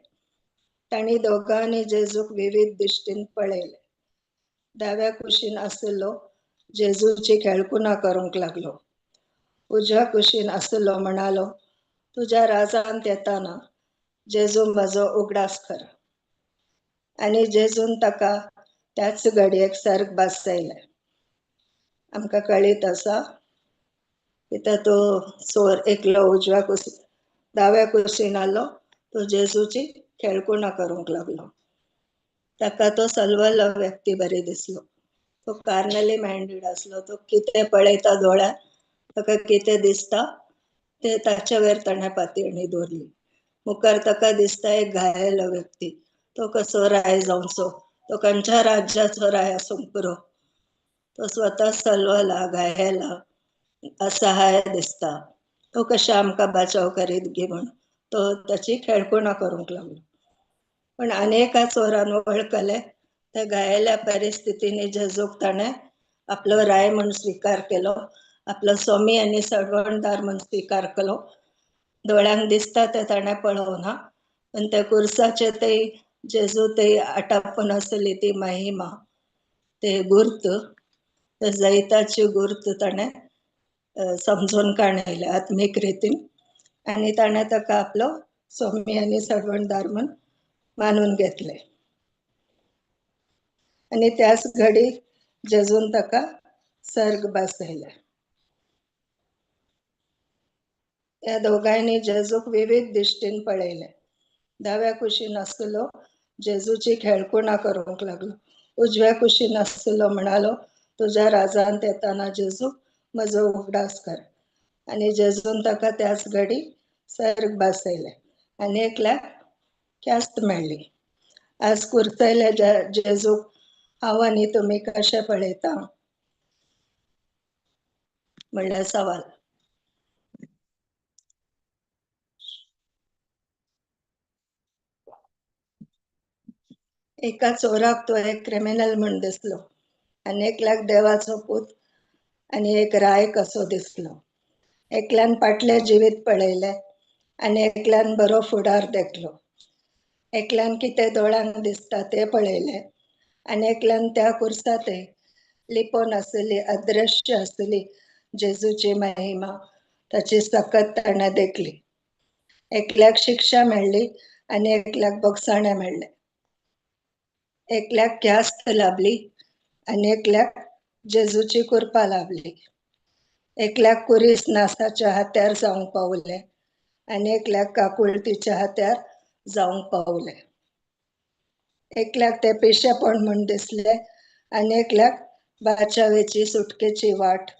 तांणी दोगांनी जेजूक विविध दिश्टीन पळयले. दाव्या कुशीन आशिल्लो जेजूची खेळकुना करूंक लागलो. उजव्या कुशीन आशिल्लो म्हणालो, तुझ्या राजांत येताना जेजू म्हजो उगडास कर. आणि जेजून ताका त्याच घडयेक सर्ग बसयले. आमकां कळीत आसा कित्याक तो चोर एकलो उजव्या कुशीन दाव्या कुशीन आलो, तो जेजूची खेळकुना करूंक लागलो. ताका तो सलवल्लो व्यक्ती बरी दिसलो. तो कार्नली माइंडेड आसलो. तो कितें पळयता दोळ्यान, ताका कितें दिसता ते ताचे वयर ताणें पातयणी दवरली. मुखार ताका दिसता एक घायेलो व्यक्ती. तो कसो राय जावचो, तो खंयच्या राज्याचो राय आसूंक पुरो. तो स्वता सलवला, घायेला, असहाय दिसता. तो कशा आमकां बचाव करीत घे म्हण तो ताची खेळकुणा करूंक लागलो. पण अनेका चोरान वळखले त्या घायेल्या परिस्थितीने जेजूक ताणें आपलो राय म्हण स्वीकार केलो, आपलो स्वामी आणि सडवणदार म्हण स्वीकार केलो. दोळ्यांक दिसता ते ताणें पळोवना, पण त्या कुर्साचे ते जेजू ते आटापून आसली ती महिमा, ते गुर्त, ते जैताची गुर्त ताणें समजून काणयले आत्मीक रितीन, आणि ताणें ताका आपलो स्वामी आणि सडवणदार म्हण मानून घेतले. आणि त्याच घडी जेजून ताका सर्ग बसयले. या दोघांनी जेजूक विविध दिश्टीन पळयले. दाव्या कुशीन आसलो जेजूची खेळकुणा करूंक लागलो. उजव्या कुशीन आसलो म्हणालो, तुझ्या राजांत येताना जेजू म्हजो उगडास कर. आणि जेजून ताका त्याच घडी सर्ग बसयले आणि एकल्याक ख्यास्त मेळ्ळी. आज कुर्तयले जेजूक हांव आनी तुमी कशें पळयता? म्हणल्यार सवाल. एका चोराक तो एक क्रिमिनल म्हण दिसलो, आनी एकल्याक देवाचो पूत आनी एक राय कसो दिसलो. एकल्यान फाटले जिवीत पळयले आनी एकल्यान बरो फुडार देखलो. एकल्यान कितें दोळ्यांक दिसता ते पळयले आनी एकल्यान त्या कुर्साते लिपोन आशिल्ली अदृश्य आशिल्ली जेजूची महिमा ताची सकत ताणें देखली. एकल्याक शिक्षा मेळ्ळी आनी एकल्याक बगसाणे मेळ्ळे. एकल्याक ख्यास्त लाभली आनी एकल्याक जेजूची कृपा लाभली. एकल्याक कुरीस नासाच्या हात्यार जावंक पावले आनी एकल्याक काकुळतीच्या हात्यार जावंक पावले. एकल्याक ते पिशेपण म्हण दिसले आनी एकल्याक बाचावेची सुटकेची वाट,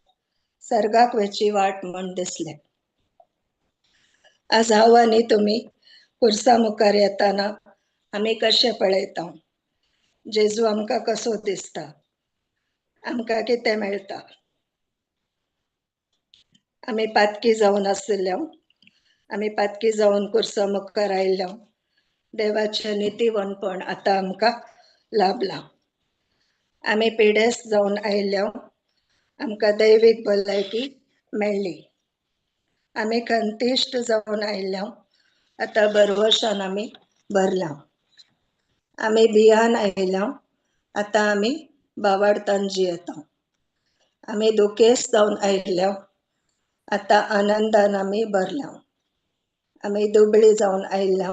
सर्गाक वेची वाट म्हण दिसले. आज हांव आनी तुमी कुर्सा मुखार येताना आमी कशे पळयता? जेजू आमकां कसो दिसता? आमकां कितें मेळटा? आमी पातकी जावन आशिल्ल्या, आमी पातकी जावन कुर्सा मुखार आयिल्ल्या देवाचें नितीवंतपण आतां आमकां लाभलां. आमी पिडेस्त जावन आयिल्ल्या, आमकां दैवीक भलायकी मेळ्ळी. आमी खंतिश्ट जावन आयिल्ल्या, आतां बरवशान आमी भरल्या. आमी भियान आयिल्ल्या, आतां आमी भावार्थान जियेता. आमी दुखेस्त जावन आयिल्ल्या, आतां आनंदान आमी भरल्या. आमी दुबळी जावन आयिल्ल्या,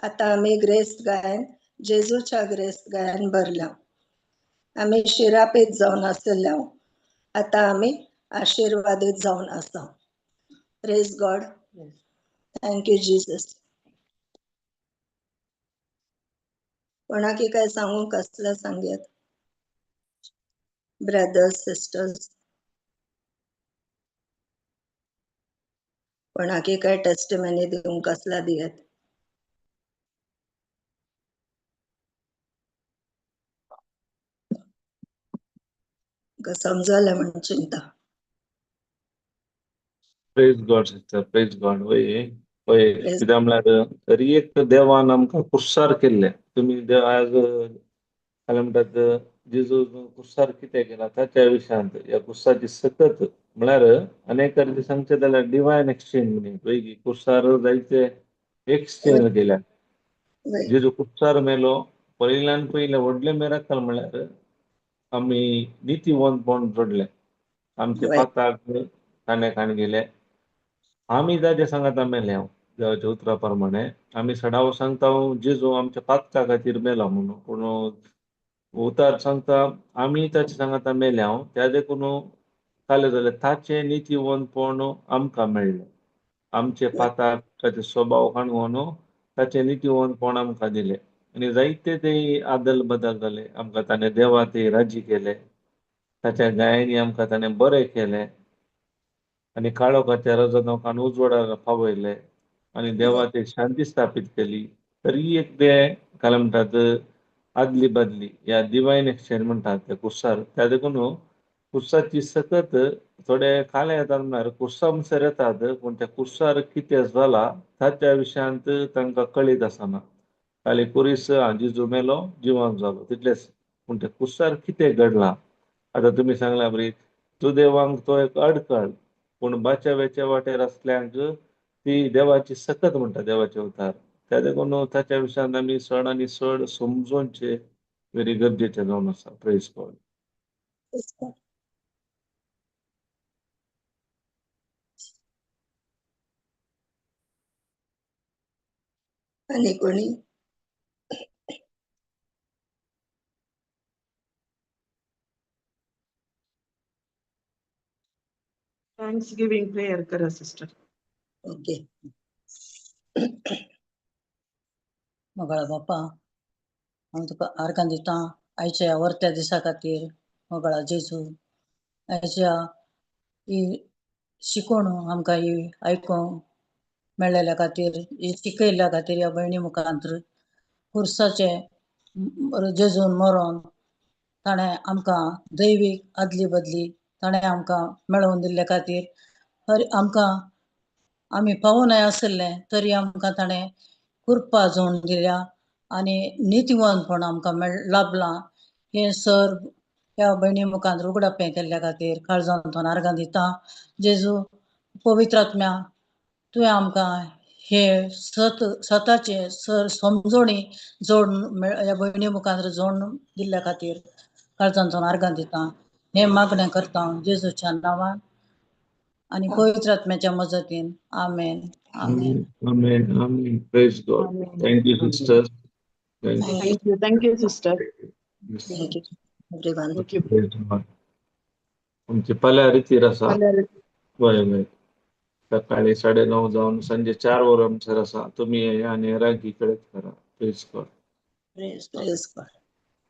आतां आमी ग्रेस्त गायन जेजूच्या ग्रेस्त गायन भरल्या. आमी शिरापीत जावन आशिल्ल्या, आतां आमी आशिर्वादीत जावन आसा. Praise God. Thank you Jesus. कोणाकी काय सांगूंक असलं सांगयात. ब्रदर्स, सिस्टर्स, कोणाकी काय टेस्टिमनी दिवंक असला दियेत. समजले म्हण चिंता. Praise God sister, praise God. वय Praise कित्याक म्हळ्यार तरी एक देवान आमकां कुर्सार केल्ले. तुमी आज फाल्यां म्हणटात जेजू कुर्सार कितें केला ताच्या विशयांत ह्या कुर्साची सकत म्हळ्यार अनेक तरेचे सांगचे जाल्यार डिवायन एक्सचेंज म्हणून पळय कुर्सार जायते एक्सचेंज केल्या. वय. जेजू कुर्सार मेलो पयल्यान पयले व्हडले मिराकल म्हळ्यार आमी नितीवंतपण जोडले. आमचे वय. पाताक ताणें गेले. आमी ताचे सांगाता मेले देवाच्या उतरा प्रमाणे. आमी सदांच सांगता जेजू आमच्या पातका खातीर मेला म्हणून, पूण उतार सांगता आमी ताचे सांगाता मेल्या त्या देखून जालें जाल्यार ताचे नितीवंतपण आमकां मेळ्ळें. आमचे पाताक ताचे स्वभाव हाणून ताचे नितीवंतपण आमकां दिलें. आनी जायते ते आदल बदल जाले. आमकां ताणें देवा ते राजी केले. ताच्या गायनी आमकां ताणें बरें केलें आनी काळोखाच्या रजनोकान उजवाडाक पावयले आनी देवाची शांती स्थापीत केली. तरी एक ते काय म्हणटात आदली बदली या डिवायन एक्सचेंज म्हणटात ते कुर्सार. त्या देखून कुर्साची सकत थोडे काले येतात म्हळ्यार कुर्सा म्हणसर येतात, पूण त्या कुर्सार कितें जाला ताच्या विशयांत तांकां कळीत आसना. खाली कुरीस जेजू मेलो जिवंत जालो तितलेंच, पूण त्या कुर्सार कितें घडलां आतां तुमी सांगला बरी सुदैवांक तो एक अडखळ, पूण बाच्या वाटेर असल्यांक ती देवाची सकत म्हणटा देवाचे उतार. त्या देखून ताच्या विशयांत आमी चड आनी चड समजूनचे व्हेरी गरजेचे जावन आसा. Praise God. आनी कोणी? थँक्स गिविंग प्रेयर करा सिस्टर. ओके. मोगळा बापा, हांव तुका आर्गां दिता आयच्या वर्त्या दिसा खातीर. मोगळा जेजू, आयच्या ही शिकोण आमकां ही आयकोंक मेळ्ळेल्या खातीर, ही शिकयल्ल्या खातीर ह्या भयणी मुखांतर कुर्साचे जेजून मरोन ताणें आमकां दैवीक आदली बदली ताणें आमकां मेळोवन दिल्ले खातीर आमकां आमी पावूं आशिल्ले तरी आमकां ताणें कृपा जोडून दिल्या आनी नितीवंतपण आमकां लाभलां हे सर ह्या भयणी मुखार उगडापें केल्ल्या खातीर काळजांतून आर्गां दिता. जेजू पवित्र आत्म्या तुवें आमकां हे स्वताचे समजोणी जोडून ह्या भयणी मुखार जोडून दिल्ल्या खातीर काळजांतून आर्गां दिता. हे मागणें करता जेजूच्या नांवान आनी पवित्र आत्म्याच्या मजतीन. Amen. Amen. Amen. Amen. Praise God. Amen. Thank you, sister. Thank you. Thank you, sister. Yes. Thank you, everyone. Thank you. Praise God. आमची पाल्या रितीर आसा वय वय सकाळी 9:30 जावन सांजे 4 वर आमचेर आसा. तुम्ही येया आनी रागी कडेच करा. Praise God. Praise God.